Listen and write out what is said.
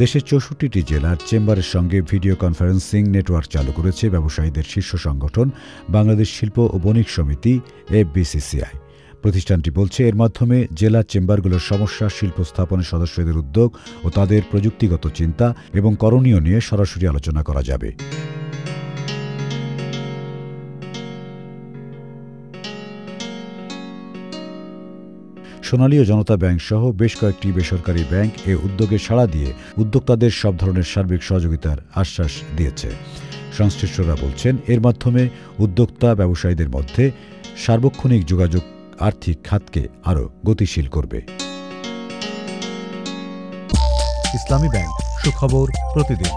দেশের ৬৪টি জেলার চেম্বারের সঙ্গে ভিডিও কনফারেন্সিং নেটওয়ার্ক চালু করেছে ব্যবসায়ীদের শীর্ষ সংগঠন বাংলাদেশ শিল্প ও বণিক সমিতি এফবিসিসিআই। প্রতিষ্ঠানটি বলছে, এর মাধ্যমে জেলা চেম্বারগুলোর সমস্যা, শিল্প স্থাপনের সদস্যদের উদ্যোগ ও তাদের প্রযুক্তিগত চিন্তা এবং করণীয় নিয়ে সরাসরি আলোচনা করা যাবে। সোনালী ও জনতা ব্যাংক সহ বেশ কয়েকটি বেসরকারি ব্যাংক এ উদ্যোগে সাড়া দিয়ে উদ্যোক্তাদের সব ধরনের সার্বিক সহযোগিতার আশ্বাস দিয়েছে। সংশ্লিষ্টরা বলছেন, এর মাধ্যমে উদ্যোক্তা ব্যবসায়ীদের মধ্যে সার্বক্ষণিক যোগাযোগ আর্থিক খাতকে আরও গতিশীল করবে। ইসলামী ব্যাংক, সুখবর প্রতিদিন।